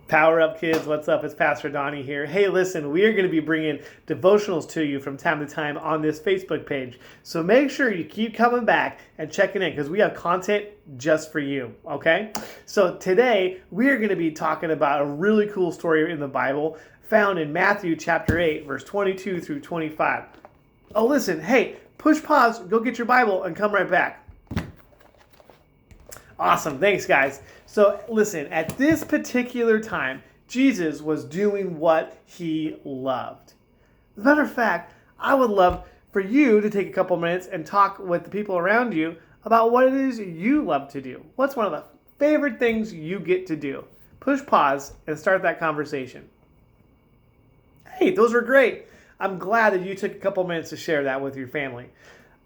Power up, kids. What's up? It's Pastor Donnie here. Hey, listen, we are going to be bringing devotionals to you from time to time on this Facebook page. So make sure you keep coming back and checking in because we have content just for you, okay? So today, we are going to be talking about a really cool story in the Bible found in Matthew chapter 8, verse 22 through 25. Oh, listen, hey, push pause, go get your Bible, and come right back. Awesome. Thanks, guys. So listen, at this particular time, Jesus was doing what he loved. As a matter of fact, I would love for you to take a couple minutes and talk with the people around you about what it is you love to do. What's one of the favorite things you get to do? Push pause and start that conversation. Hey, those are great. I'm glad that you took a couple minutes to share that with your family.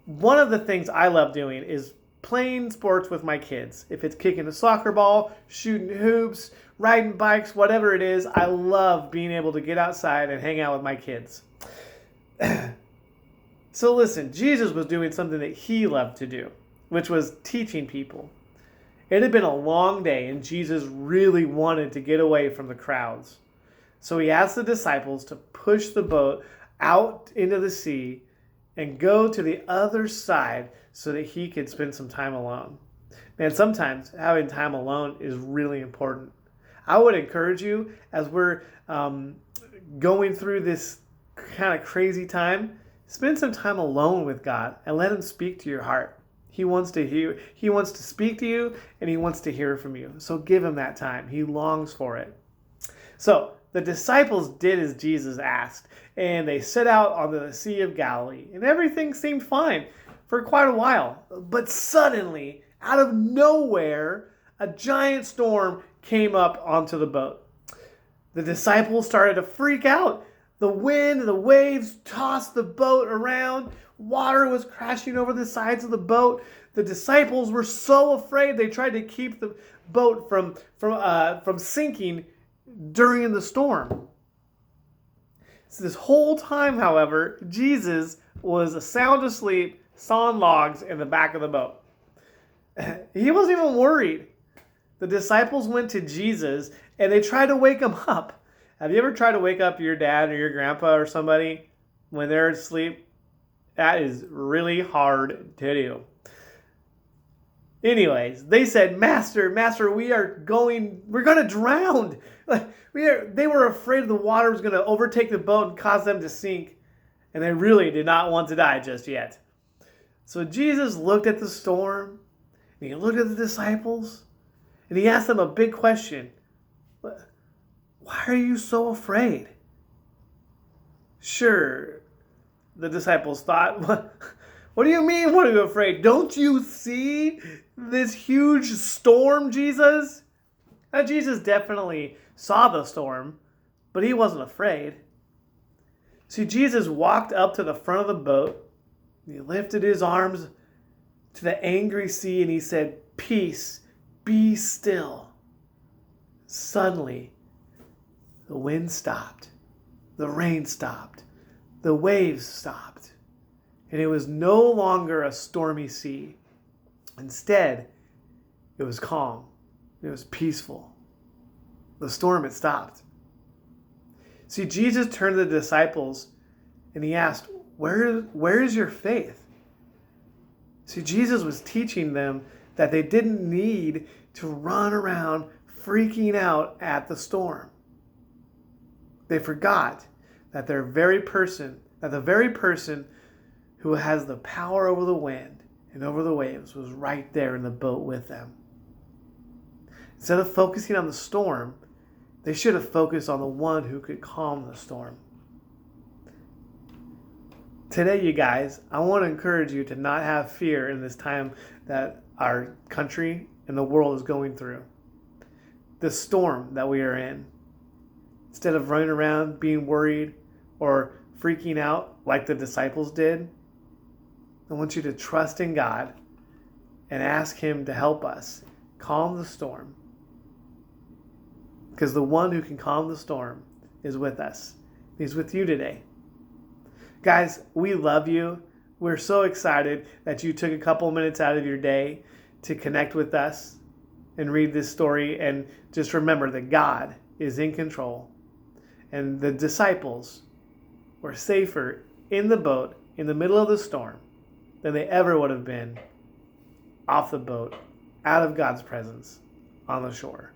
One of the things I love doing is playing sports with my kids. If it's kicking a soccer ball, shooting hoops, riding bikes, whatever it is, I love being able to get outside and hang out with my kids. So listen, Jesus was doing something that he loved to do, which was teaching people. It had been a long day and Jesus really wanted to get away from the crowds. So he asked the disciples to push the boat out into the sea and go to the other side so that he could spend some time alone. Man, sometimes having time alone is really important. I would encourage you as we're going through this kind of crazy time, spend some time alone with God and let him speak to your heart. He wants to speak to you and he wants to hear from you. So give him that time. He longs for it. So the disciples did as Jesus asked, and they set out on the Sea of Galilee, and everything seemed fine for quite a while. But suddenly, out of nowhere, a giant storm came up onto the boat. The disciples started to freak out. The wind and the waves tossed the boat around. Water was crashing over the sides of the boat. The disciples were so afraid they tried to keep the boat from sinking during the storm. So this whole time, however, Jesus was sound asleep, sawing logs in the back of the boat. He wasn't even worried. The disciples went to Jesus and they tried to wake him up. Have you ever tried to wake up your dad or your grandpa or somebody when they're asleep? That is really hard to do. Anyways, they said, Master, we're going to drown. They were afraid the water was going to overtake the boat and cause them to sink. And they really did not want to die just yet. So Jesus looked at the storm, and he looked at the disciples, and he asked them a big question. Why are you so afraid? Sure, the disciples thought, what do you mean, what are you afraid? Don't you see this huge storm, Jesus? Now, Jesus definitely saw the storm, but he wasn't afraid. See, Jesus walked up to the front of the boat, and he lifted his arms to the angry sea, and he said, Peace, be still. Suddenly, the wind stopped, the rain stopped, the waves stopped, and it was no longer a stormy sea. Instead, it was calm. It was peaceful. The storm had stopped. See, Jesus turned to the disciples and he asked, where is your faith? See, Jesus was teaching them that they didn't need to run around freaking out at the storm. They forgot that the very person who has the power over the wind and over the waves was right there in the boat with them. Instead of focusing on the storm, they should have focused on the one who could calm the storm. Today, you guys, I want to encourage you to not have fear in this time that our country and the world is going through. The storm that we are in. Instead of running around being worried or freaking out like the disciples did, I want you to trust in God and ask him to help us calm the storm. Because the one who can calm the storm is with us. He's with you today. Guys, we love you. We're so excited that you took a couple minutes out of your day to connect with us and read this story. And just remember that God is in control. And the disciples were safer in the boat in the middle of the storm than they ever would have been off the boat, out of God's presence, on the shore.